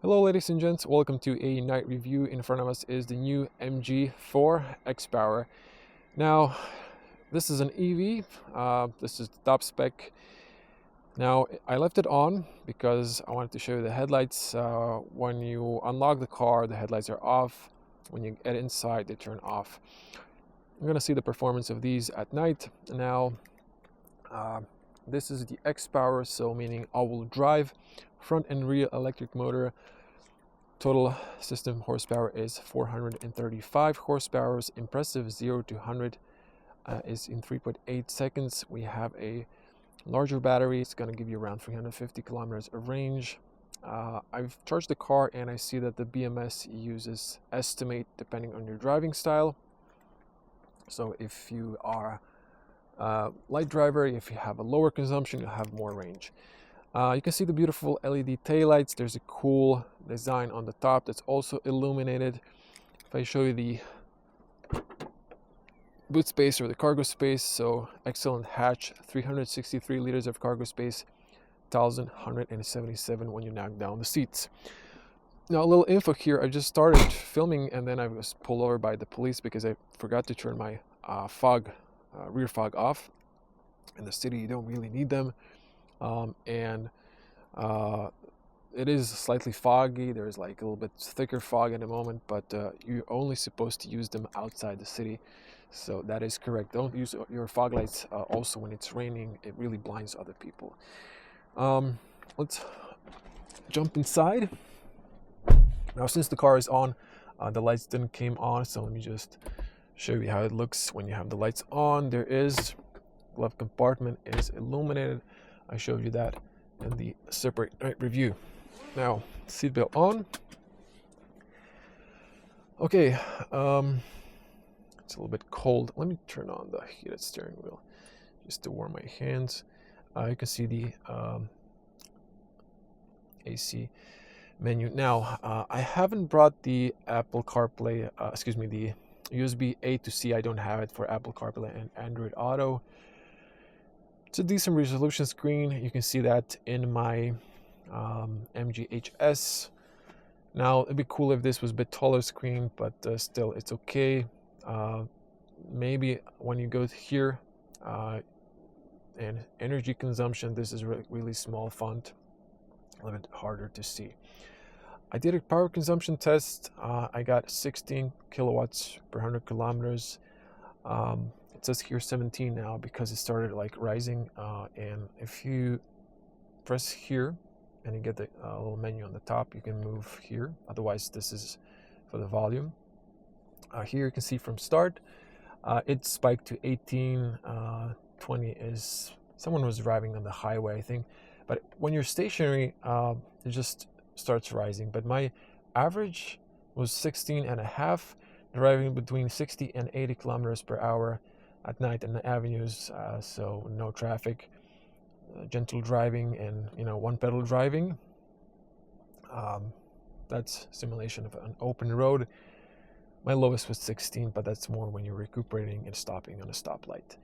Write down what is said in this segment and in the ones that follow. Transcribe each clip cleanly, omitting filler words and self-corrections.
Hello ladies and gents, welcome to a night review. In front of us is the new MG4 XPower. Now, this is an EV, this is the top spec. Now, I left it on because I wanted to show you the headlights. When you unlock the car, the headlights are off. When you get inside, they turn off. I'm going to see the performance of these at night. Now, this is the XPower, so meaning all-wheel drive, front and rear electric motor. Total system horsepower is 435 horsepower. Impressive 0 to 100 is in 3.8 seconds. We have a larger battery. It's going to give you around 350 kilometers of range. I've charged the car and I see that the BMS uses estimate depending on your driving style. So if you are a light driver, if you have a lower consumption, you'll have more range. You can see the beautiful LED taillights. There's a cool design on the top that's also illuminated. If I show you the boot space or the cargo space, so excellent hatch, 363 liters of cargo space, 1,177 when you knock down the seats. Now, a little info here. I just started filming and then I was pulled over by the police because I forgot to turn my rear fog off. In the city, you don't really need them. It is slightly foggy. There's like a little bit thicker fog at the moment, but you're only supposed to use them outside the city. So that is correct. Don't use your fog lights also when it's raining. It really blinds other people. Let's jump inside. Now, since the car is on, the lights didn't came on, so let me just show you how it looks when you have the lights on. There is glove compartment is illuminated. I showed you that in the separate night review. Now, seatbelt on. Okay, it's a little bit cold. Let me turn on the heated steering wheel just to warm my hands. You can see the AC menu. Now, I haven't brought the Apple CarPlay, the USB A to C. I don't have it for Apple CarPlay and Android Auto. It's a decent resolution screen. You can see that in my MGHS. Now, it'd be cool if this was a bit taller screen, but still, it's okay. Maybe when you go here and energy consumption, this is really small font, a little bit harder to see. I did a power consumption test. I got 16 kilowatts per 100 kilometers. It says here 17 now because it started like rising, and if you press here and you get the little menu on the top, you can move here. Otherwise, this is for the volume. Here you can see from start, it spiked to 18. 20 is someone was driving on the highway, I think. But when you're stationary, it just starts rising. But my average was 16 and a half, driving between 60 and 80 kilometers per hour at night in the avenues, so no traffic, gentle driving, and one pedal driving. That's simulation of an open road. My lowest was 16, but that's more when you're recuperating and stopping on a stoplight.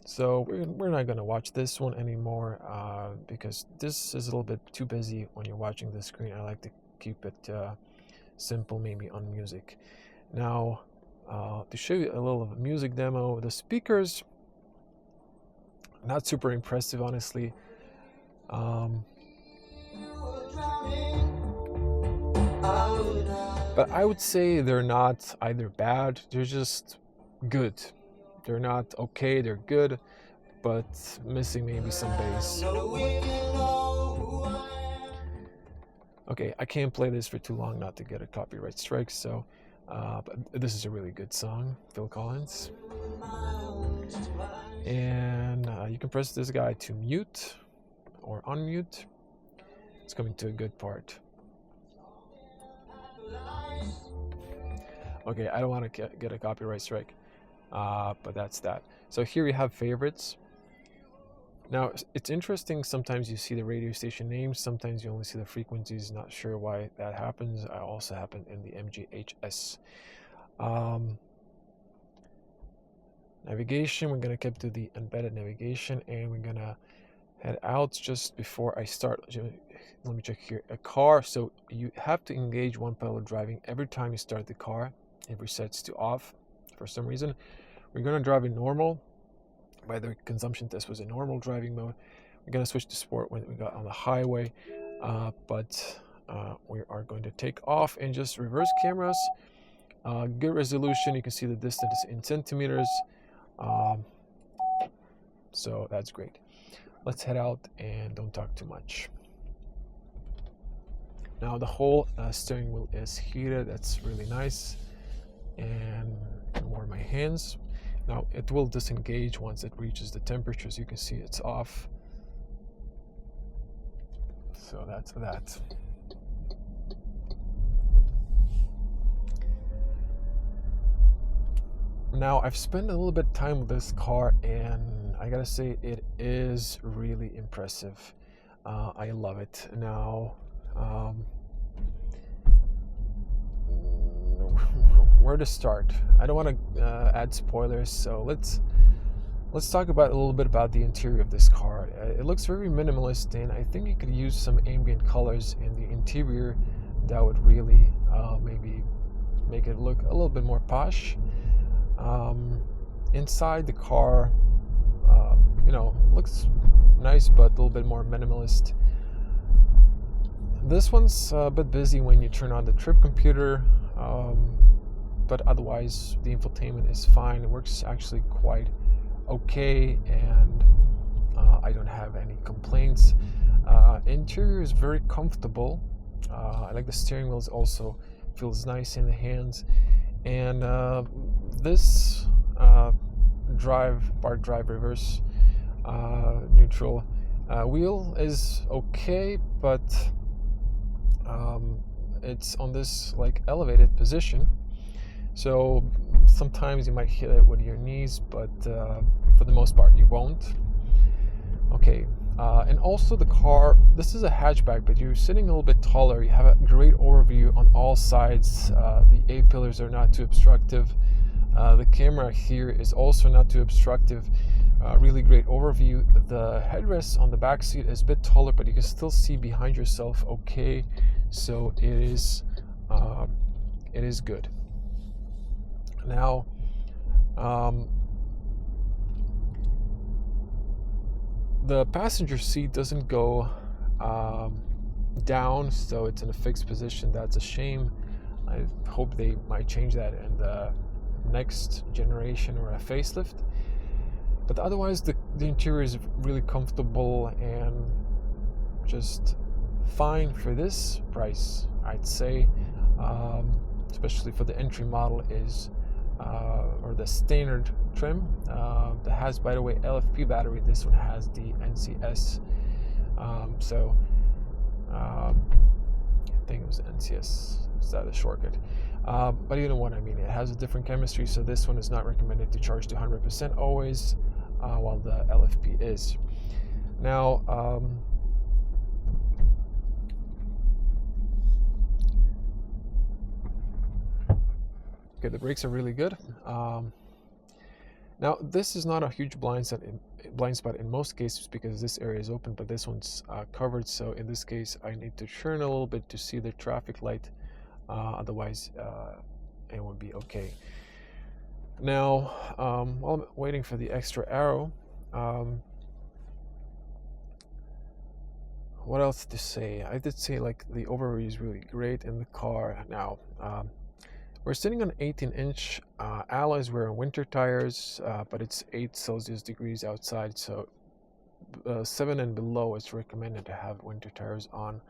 So we're not going to watch this one anymore because this is a little bit too busy when you're watching the screen. I like to keep it simple, maybe on music. Now, to show you a little music demo, the speakers, not super impressive, honestly. But I would say they're not either bad, they're just good. They're not okay, they're good, but missing maybe some bass. Okay, I can't play this for too long not to get a copyright strike, so but this is a really good song, Phil Collins. And you can press this guy to mute or unmute. It's coming to a good part. Okay, I don't want to get a copyright strike, but that's that. So here we have favorites. Now, it's interesting, sometimes you see the radio station names, sometimes you only see the frequencies. Not sure why that happens. It also happened in the MGHS. Navigation, we're going to keep to the embedded navigation, and we're going to head out. Just before I start, let me check here, a car. So you have to engage one pedal driving every time you start the car. It resets to off for some reason. We're going to drive in normal. By the way, consumption test was in normal driving mode. We're going to switch to sport when we got on the highway, but we are going to take off and just reverse cameras. Good resolution. You can see the distance in centimeters, so that's great. Let's head out and don't talk too much. Now the whole steering wheel is heated. That's really nice. And warm my hands. Now it will disengage once it reaches the temperature. As you can see, it's off. So that's that. Now I've spent a little bit of time with this car, and I gotta say it is really impressive. I love it. Now where to start? I don't want to add spoilers, so let's talk about a little bit about the interior of this car. It looks very minimalist, and I think you could use some ambient colors in the interior that would really maybe make it look a little bit more posh. Inside the car, looks nice, but a little bit more minimalist. This one's a bit busy when you turn on the trip computer, but otherwise the infotainment is fine. It works actually quite okay, and I don't have any complaints. Interior is very comfortable. I like the steering wheels, also feels nice in the hands, and this park drive reverse neutral wheel is okay, but it's on this like elevated position, so sometimes you might hit it with your knees, but for the most part you won't. Okay, and also the car, this is a hatchback, but you're sitting a little bit taller. You have a great overview on all sides. The A-pillars are not too obstructive. The camera here is also not too obstructive. Really great overview. The headrest on the back seat is a bit taller, but you can still see behind yourself okay, so it is good. Now the passenger seat doesn't go down, so it's in a fixed position. That's a shame. I hope they might change that in the next generation or a facelift. But otherwise the interior is really comfortable and just fine for this price, I'd say. Especially for the entry model is or the standard trim that has, by the way, LFP battery. This one has the NCS, so I think it was NCS. Is that a shortcut? But you know what I mean. It has a different chemistry, so this one is not recommended to charge to 100% always, while the LFP is. Now okay, the brakes are really good. Now this is not a huge blind spot in most cases because this area is open, but this one's covered, so in this case I need to turn a little bit to see the traffic light, otherwise it would be okay. Now while I'm waiting for the extra arrow, what else to say? I did say like the overview is really great in the car. Now we're sitting on 18-inch alloys. We're on winter tires, but it's 8 Celsius degrees outside, so 7 and below it's recommended to have winter tires on.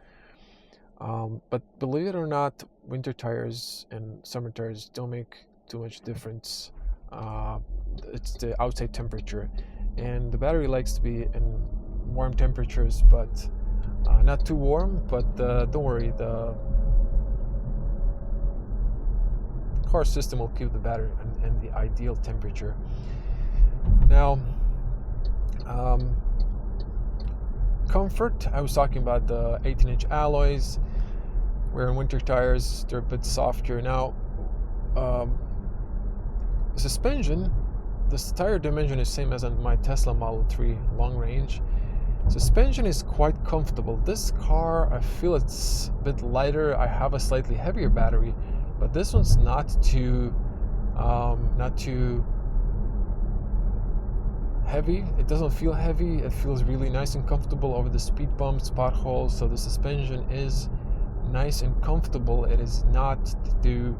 But believe it or not, winter tires and summer tires don't make too much difference. It's the outside temperature, and the battery likes to be in warm temperatures, but not too warm. But don't worry, the car system will keep the battery in the ideal temperature. Now comfort, I was talking about the 18-inch alloys. We're in winter tires, they're a bit softer. Now suspension, this tire dimension is same as on my Tesla Model 3 long range, Suspension is quite comfortable. This car, I feel it's a bit lighter. I have a slightly heavier battery, but this one's not too heavy. It doesn't feel heavy. It feels really nice and comfortable over the speed bumps, potholes. So the suspension is nice and comfortable. It is not too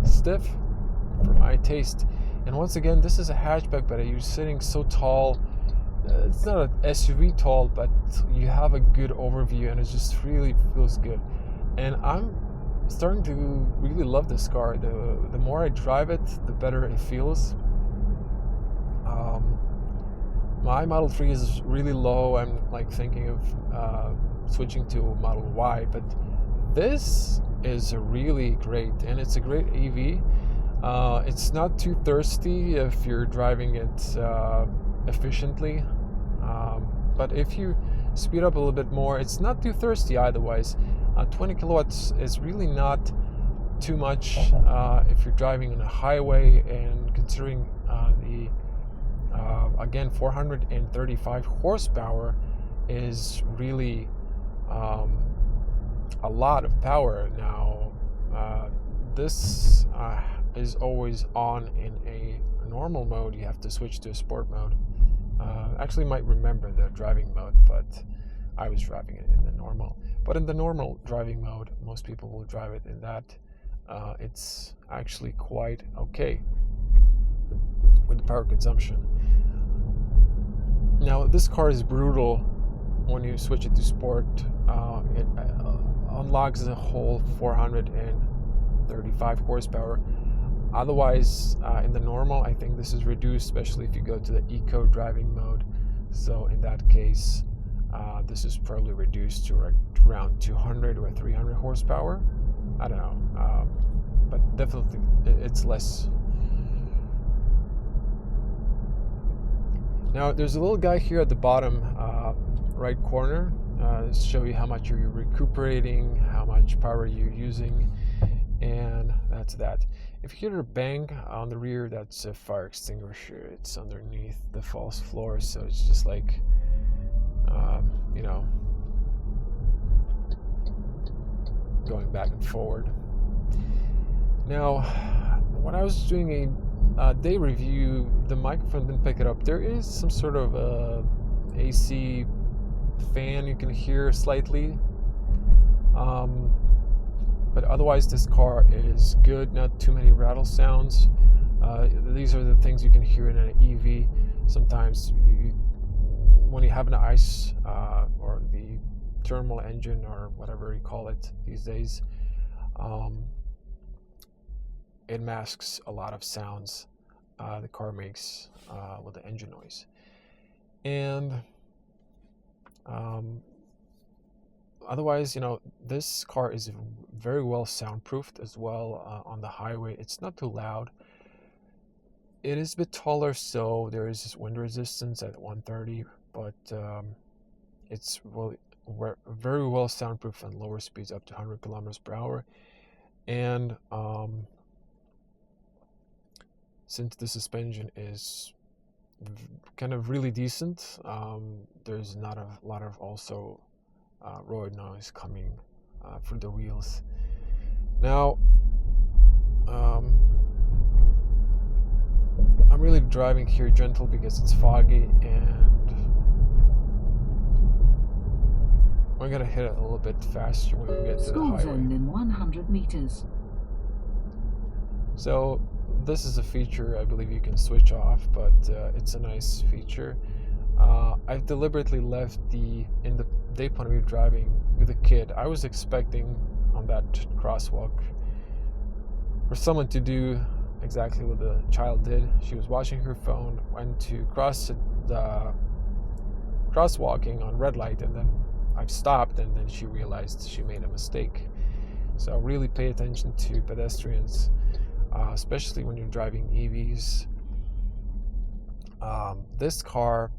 stiff for my taste. And once again, this is a hatchback, but you're sitting so tall. It's not an SUV tall, but you have a good overview, and it just really feels good. And I'm starting to really love this car. The more I drive it, the better it feels. My Model 3 is really low. I'm like thinking of switching to Model Y, but this is really great, and it's a great EV. It's not too thirsty if you're driving it efficiently, but if you speed up a little bit more, it's not too thirsty otherwise. 20 kilowatts is really not too much if you're driving on a highway, and considering again 435 horsepower is really a lot of power. Now this is always on in a normal mode. You have to switch to a sport mode. Actually might remember the driving mode, but I was driving it in the normal. But in the normal driving mode, most people will drive it in that. It's actually quite okay with the power consumption. Now this car is brutal when you switch it to sport. It unlocks the whole 435 horsepower. Otherwise, in the normal, I think this is reduced, especially if you go to the eco driving mode. So in that case, this is probably reduced to around 200 or 300 horsepower. I don't know, but definitely it's less. Now there's a little guy here at the bottom right corner to show you how much you're recuperating, how much power you're using, and that's that. If you hear a bang on the rear, that's a fire extinguisher. It's underneath the false floor, so it's just like you know, going back and forward. Now when I was doing a day review, the microphone didn't pick it up. There is some sort of AC fan you can hear slightly, but otherwise this car is good. Not too many rattle sounds. These are the things you can hear in an EV. Sometimes when you have an ICE or the thermal engine or whatever you call it these days, it masks a lot of sounds the car makes with the engine noise. And otherwise, you know, this car is very well soundproofed as well on the highway. It's not too loud. It is a bit taller, so there is this wind resistance at 130, but it's really very well soundproof on lower speeds up to 100 kilometers per hour. And since the suspension is kind of really decent, there's not a lot of also road noise coming through the wheels. Now I'm really driving here gentle because it's foggy, and we're gonna hit it a little bit faster when we get to the highway. Zone in 100 meters. So this is a feature I believe you can switch off, but it's a nice feature. I've deliberately left in the day point of view driving with a kid. I was expecting on that crosswalk for someone to do exactly what the child did. She was watching her phone, went to cross the crosswalking on red light, and then I've stopped, and then she realized she made a mistake. So really pay attention to pedestrians, especially when you're driving EVs. This car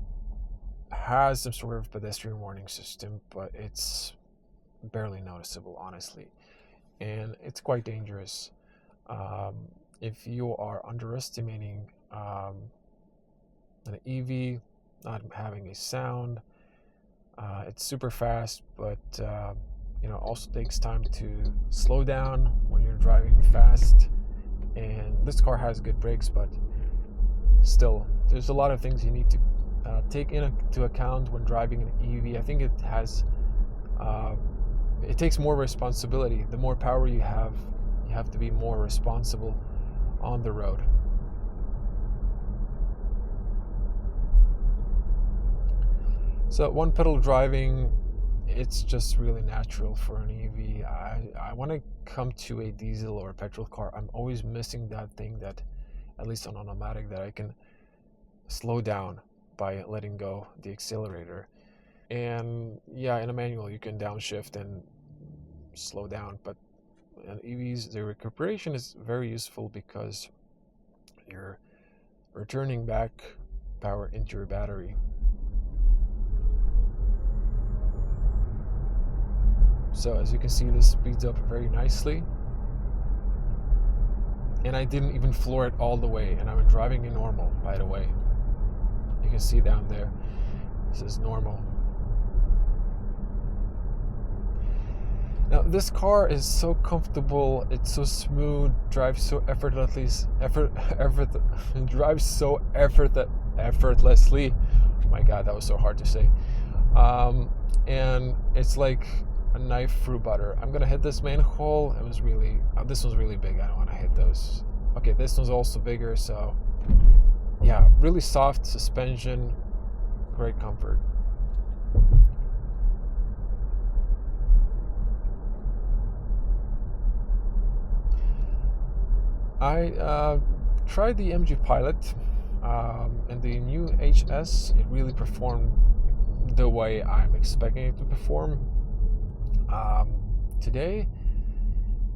has some sort of pedestrian warning system, but it's barely noticeable, honestly, and it's quite dangerous. If you are underestimating an EV, not having a sound. It's super fast, but also takes time to slow down when you're driving fast. And this car has good brakes, but still, there's a lot of things you need to take into account when driving an EV. I think it takes more responsibility. The more power you have to be more responsible on the road. So one pedal driving, it's just really natural for an EV. I want to come to a diesel or a petrol car. I'm always missing that thing that, at least on automatic, that I can slow down by letting go the accelerator. And yeah, in a manual you can downshift and slow down, but in EVs the recuperation is very useful because you're returning back power into your battery. So as you can see, this speeds up very nicely, and I didn't even floor it all the way, and I'm driving in normal, by the way. You can see down there, this is normal. Now this car is so comfortable, it's so smooth, drives so effortlessly. Oh my god, that was so hard to say. And it's like a knife through butter. I'm gonna hit this manhole. This one's really big. I don't want to hit those. Okay, this one's also bigger. So yeah, really soft suspension, great comfort. I tried the MG Pilot and the new HS. It really performed the way I'm expecting it to perform. Today,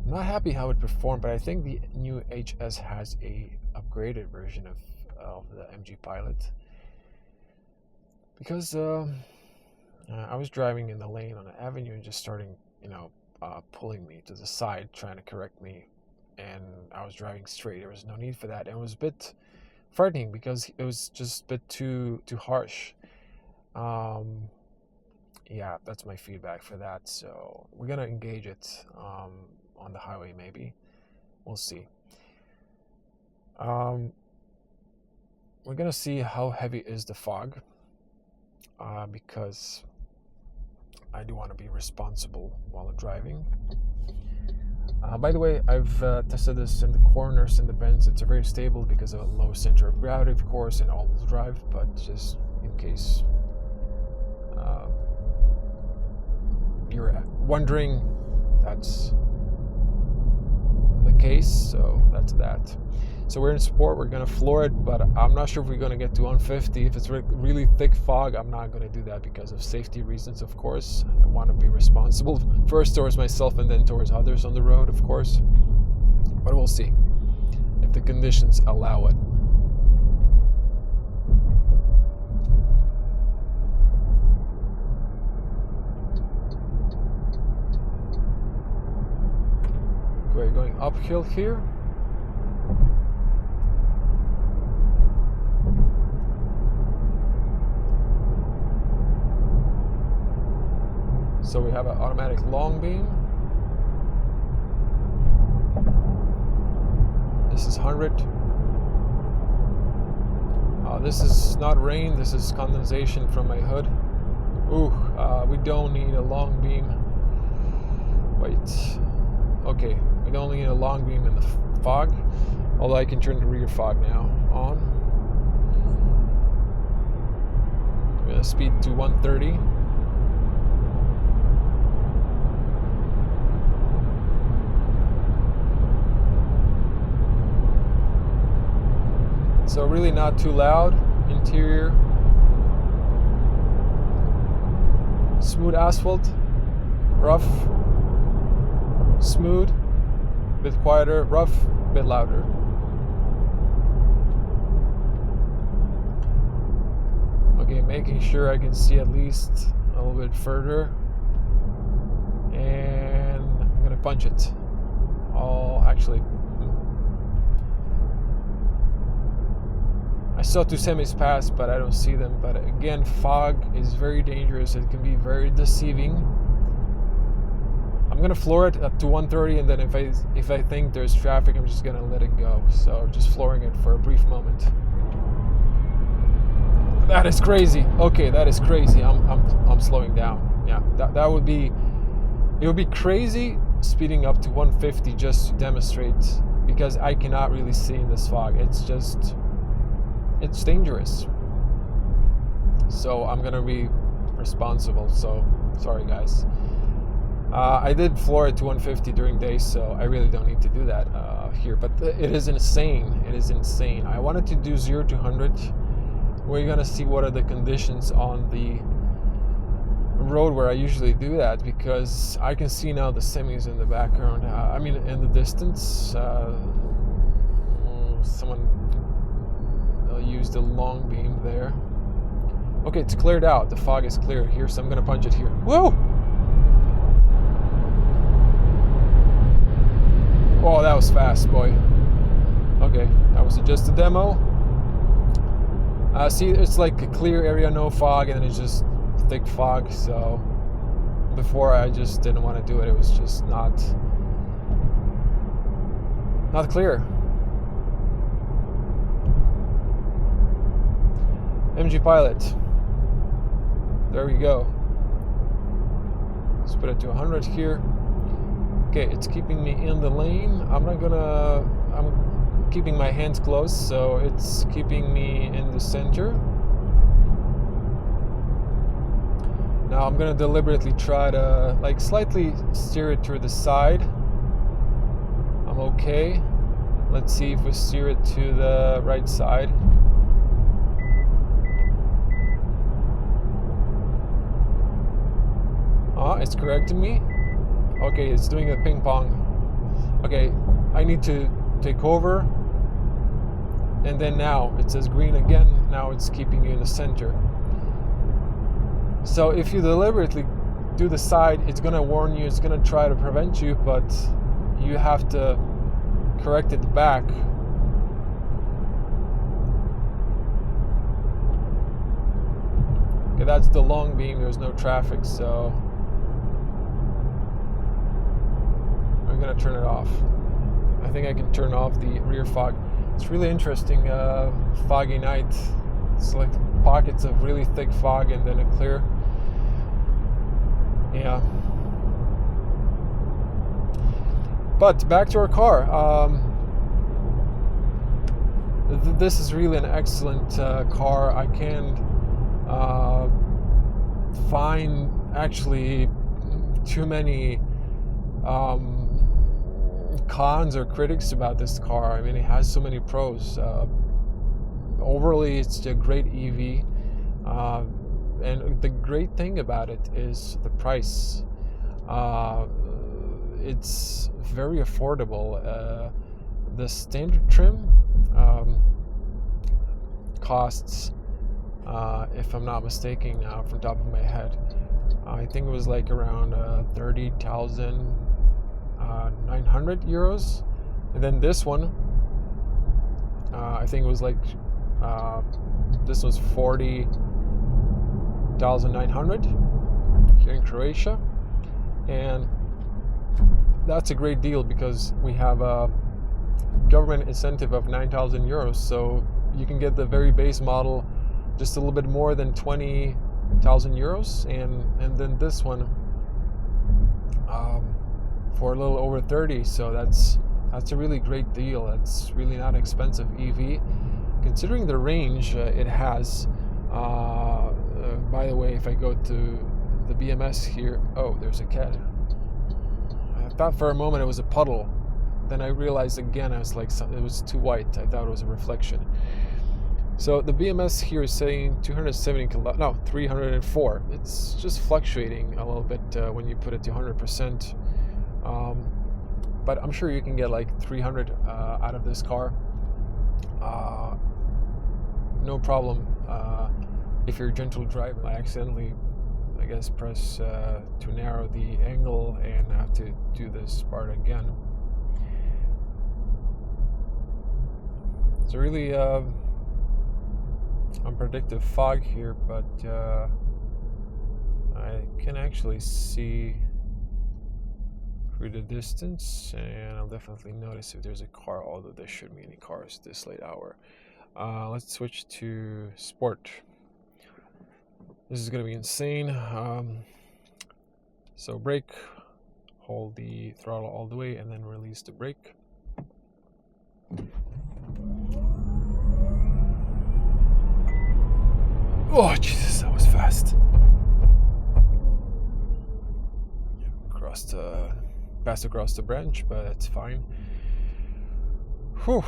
I'm not happy how it performed, but I think the new HS has a upgraded version of the MG Pilot, because I was driving in the lane on an avenue and just starting, pulling me to the side, trying to correct me, and I was driving straight. There was no need for that, and it was a bit frightening because it was just a bit too harsh. Yeah, that's my feedback for that. So we're gonna engage it on the highway, maybe. We'll see. We're gonna see how heavy is the fog, because I do want to be responsible while I'm driving. By the way, I've tested this in the corners and the bends. It's very stable because of a low center of gravity, of course, and all-wheel drive, but just in case you're wondering, that's the case. So that's that. So we're in sport, we're going to floor it, but I'm not sure if we're going to get to 150. If it's really thick fog, I'm not going to do that because of safety reasons, of course. I want to be responsible, first towards myself and then towards others on the road, of course. But we'll see if the conditions allow it. We're going uphill here. So we have an automatic long beam. This is 100. This is not rain, this is condensation from my hood. We don't need a long beam. Wait. Okay, we don't need a long beam in the fog. Although I can turn the rear fog now on. I'm gonna speed to 130. So really not too loud. Interior. Smooth asphalt. Rough. Smooth. Bit quieter. Rough. Bit louder. Okay, making sure I can see at least a little bit further. And I'm gonna punch it. I saw 2 semis pass, but I don't see them. But again, fog is very dangerous. It can be very deceiving. I'm gonna floor it up to 130, and then if I think there's traffic, I'm just gonna let it go. So just flooring it for a brief moment. That is crazy. Okay, that is crazy. I'm slowing down. Yeah, that would be. It would be crazy speeding up to 150 just to demonstrate, because I cannot really see in this fog. It's dangerous. So I'm gonna be responsible. So sorry, guys. I did floor it to 150 during days, so I really don't need to do that here. But it is insane. It is insane. I wanted to do 0 to 100. We're gonna see what are the conditions on the road where I usually do that, because I can see now the semis in the background. I mean, in the distance. Someone used a long beam there. Okay, it's cleared out. The fog is clear here, so I'm gonna punch it here. Whoa! Oh, that was fast, boy. Okay, that was just a demo. See, it's like a clear area, no fog, and then it's just thick fog. So before I just didn't want to do it. It was just not clear. MG Pilot. There we go. Let's put it to 100 here. Okay, it's keeping me in the lane. I'm keeping my hands closed, so it's keeping me in the center. Now I'm gonna deliberately try to like slightly steer it to the side. I'm okay. Let's see if we steer it to the right side. It's correcting me. Okay, it's doing a ping pong. Okay, I need to take over. And then now it says green again. Now it's keeping you in the center. So if you deliberately do the side, it's gonna warn you, it's gonna try to prevent you, but you have to correct it back. Okay, that's the long beam, there's no traffic, so I'm gonna turn it off. I think I can turn off the rear fog. It's really interesting, foggy night. It's like pockets of really thick fog and then a clear. Yeah. But back to our car. This is really an excellent car. I can't find actually too many cons or critics about this car. I mean, it has so many pros. Overall, it's a great EV, and the great thing about it is the price. It's very affordable. The standard trim costs, if I'm not mistaken now from the top of my head, I think it was like around 30,900 euros. And then this one, I think it was like, this was 40,900 here in Croatia. And that's a great deal because we have a government incentive of 9,000 euros. So you can get the very base model just a little bit more than 20,000 euros. And then this one for a little over 30. So that's a really great deal. That's really not expensive EV. Considering the range it has, by the way, if I go to the BMS here, oh, there's a cat. I thought for a moment it was a puddle. Then I realized again, I was like, it was too white. I thought it was a reflection. So the BMS here is saying 304. It's just fluctuating a little bit when you put it to 100%. But I'm sure you can get like 300 out of this car. No problem. If you're a gentle driver, I accidentally, I guess, press to narrow the angle and have to do this part again. It's a really unpredictable fog here, but I can actually see through the distance, and I'll definitely notice if there's a car, although there shouldn't be any cars this late hour. Let's switch to sport. This is going to be insane. So brake, hold the throttle all the way, and then release the brake. Oh Jesus, that was fast. Passed across the branch, but that's fine. Whew.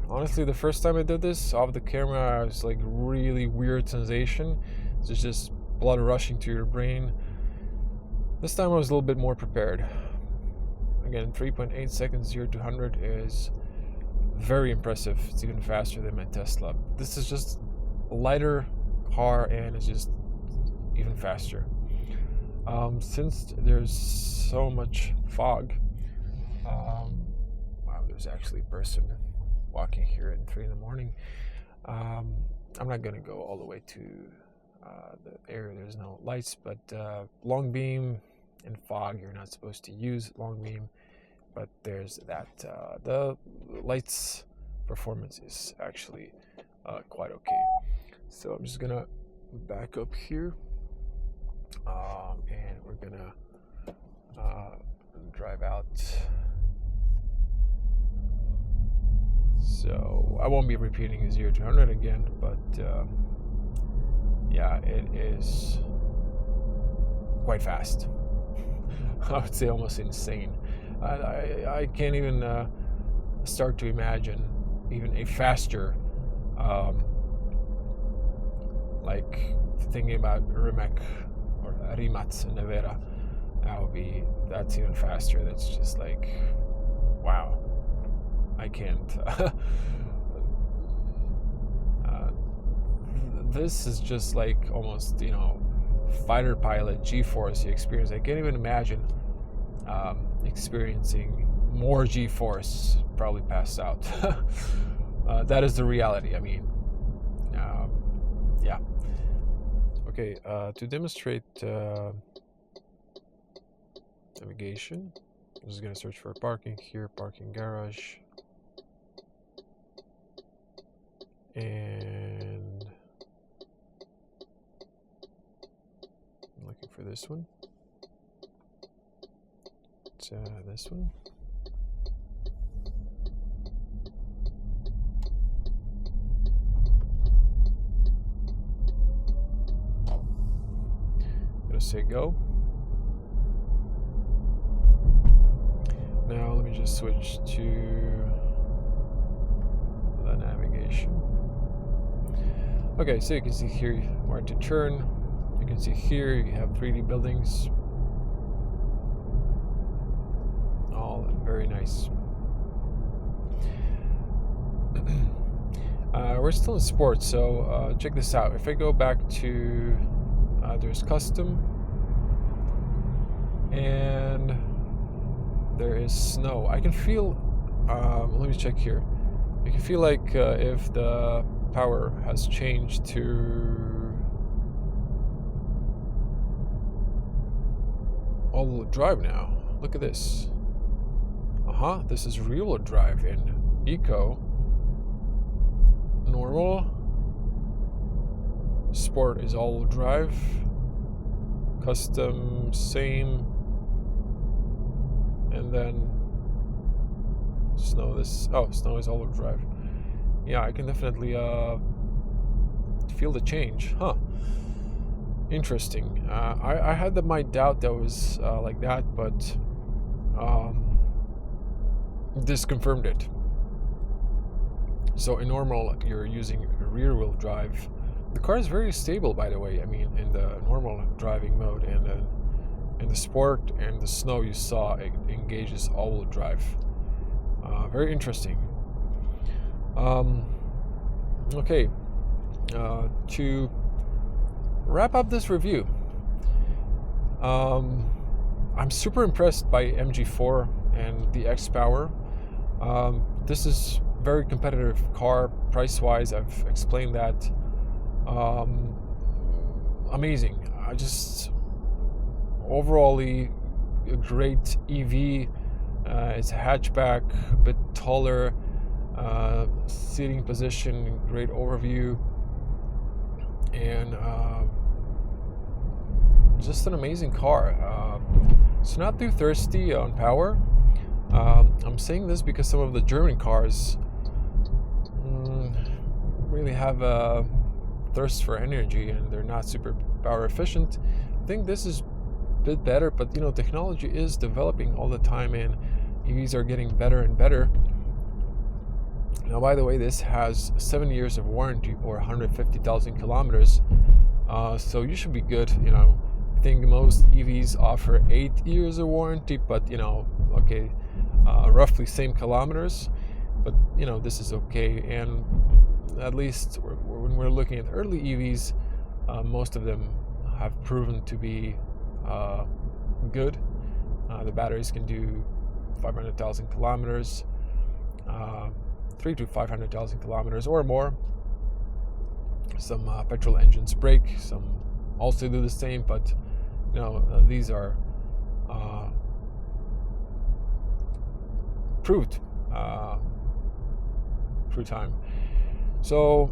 Honestly, the first time I did this off the camera, I was like really weird sensation. It's just blood rushing to your brain. This time I was a little bit more prepared. Again, 3.8 seconds 0 to 100 is very impressive. It's even faster than my Tesla. This is just a lighter car and it's just even faster. Since there's so much fog, wow, there's actually a person walking here at 3 in the morning. I'm not gonna go all the way to the area there's no lights, but long beam and fog, you're not supposed to use long beam, but there's that. The lights performance is actually quite okay. So I'm just gonna back up here, and we're gonna drive out. So I won't be repeating 0 to 100 again, but yeah, it is quite fast. I would say almost insane. I can't even start to imagine even a faster, like thinking about Rimac or Rimac Nevera. That's even faster. That's just like, wow. I can't. This is just like almost, fighter pilot G-force experience. I can't even imagine experiencing more G-force. Probably pass out. That is the reality. I mean, yeah. Okay, to demonstrate navigation, I'm just gonna search for parking here, parking garage. And I'm looking for this one. It's this one. Gonna say go. Now let me just switch to the navigation. Okay, so you can see here where to turn. You can see here you have 3D buildings. All very nice. We're still in sports, so check this out. If I go back to there's custom, and there is snow. I can feel. Let me check here. You can feel like if the power has changed to all-wheel drive now. Look at this. This is rear-wheel drive in Eco, normal, sport is all-wheel drive, custom same, and then snow. Snow is all-wheel drive. Yeah, I can definitely feel the change. Interesting. I had my doubt that was like that, but this confirmed it. So in normal, you're using rear-wheel drive. The car is very stable, by the way. I mean, in the normal driving mode, and in the sport and the snow, you saw it engages all-wheel drive. Very interesting. Okay, to wrap up this review, I'm super impressed by MG4 and the XPower. This is very competitive car price-wise. I've explained that. Amazing. I just overall a great EV. It's a hatchback, a bit taller, seating position, great overview, and just an amazing car. It's not too thirsty on power. I'm saying this because some of the German cars really have a thirst for energy and they're not super power efficient. I think this is a bit better, but you know, technology is developing all the time and EVs are getting better and better. Now, by the way, this has 7 years of warranty or 150,000 kilometers, so you should be good. You know, I think most EVs offer 8 years of warranty, but you know, okay, roughly same kilometers, but you know, this is okay. And at least when we're looking at early EVs, most of them have proven to be good. The batteries can do 500,000 kilometers, 300 to 500,000 kilometers or more. Some petrol engines break, some also do the same, but you know, these are proved through time. So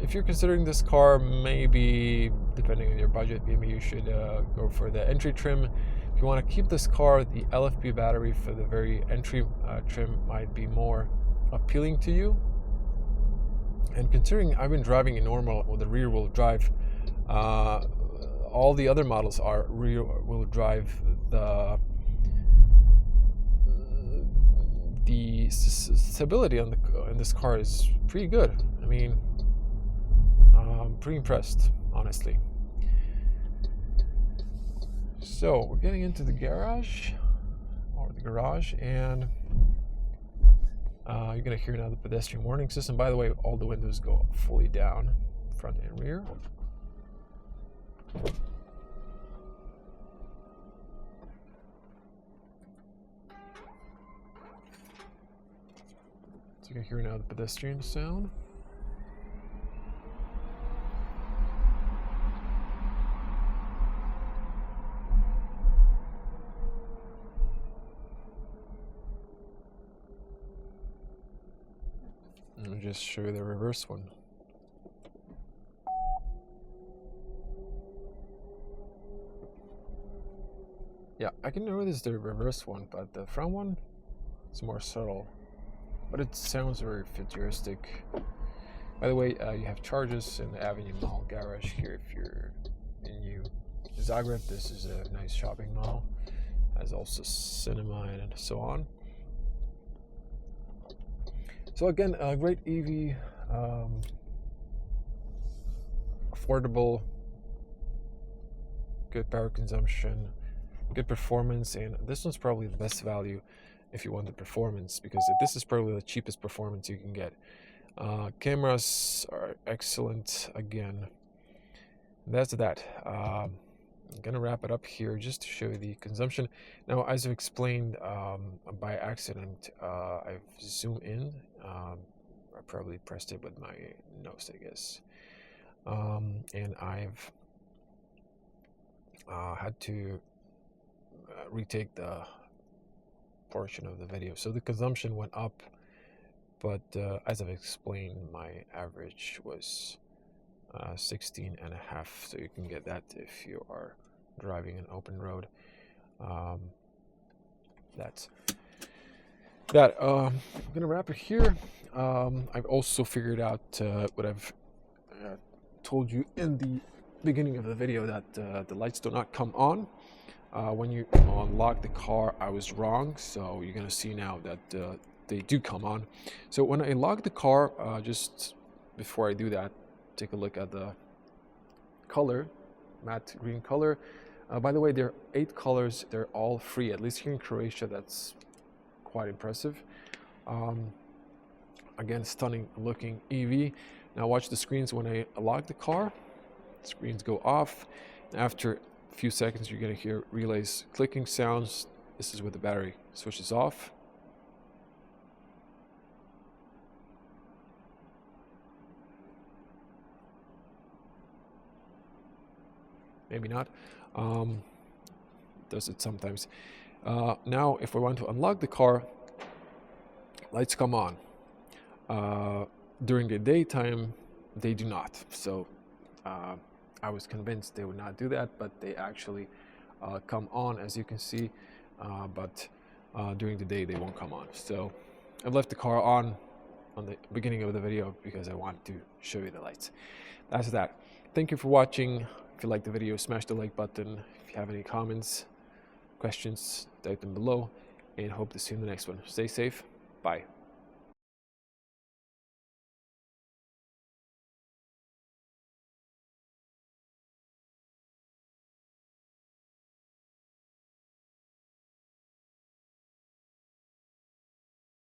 if you're considering this car, maybe depending on your budget, maybe you should go for the entry trim. If you want to keep this car, the LFP battery for the very entry trim might be more appealing to you. And considering I've been driving a normal with a rear wheel drive, all the other models are rear wheel drive. The stability on in this car is pretty good. I mean, I'm pretty impressed, honestly. So we're getting into the garage, and you're gonna hear now the pedestrian warning system. By the way, all the windows go fully down, front and rear. So you can hear now the pedestrian sound. Let me just show you the reverse one. Yeah, I can notice the reverse one, but the front one is more subtle. But it sounds very futuristic. By the way, you have charges in the Avenue Mall garage here if you're in New Zagreb. This is a nice shopping mall. Has also cinema and so on. So again, a great EV, affordable, good power consumption, good performance, and this one's probably the best value if you want the performance, because this is probably the cheapest performance you can get. Cameras are excellent. Again, that's that. I'm gonna wrap it up here just to show you the consumption. Now, as I've explained, by accident, I've zoomed in. I probably pressed it with my nose, I guess, and I've had to retake the portion of the video. So the consumption went up, but as I've explained, my average was 16.5, so you can get that if you are driving an open road. That's that. I'm gonna wrap it here. I've also figured out what I've told you in the beginning of the video, that the lights do not come on when you unlock the car. I was wrong, so you're gonna see now that they do come on. So when I lock the car, just before I do that, take a look at the color, matte green color. By the way, there are 8 colors. They're all free, at least here in Croatia. That's quite impressive. Again, stunning looking EV. Now watch the screens when I lock the car. Screens go off. After a few seconds, you're going to hear relays clicking sounds. This is where the battery switches off. maybe not. Does it sometimes. Now, if we want to unlock the car, lights come on. During the daytime, they do not. So I was convinced they would not do that, but they actually come on, as you can see. But during the day, they won't come on. So I've left the car on the beginning of the video because I want to show you the lights. That's that. Thank you for watching. If you liked the video, smash the like button. If you have any comments, questions, type them below, and hope to see you in the next one. Stay safe. Bye.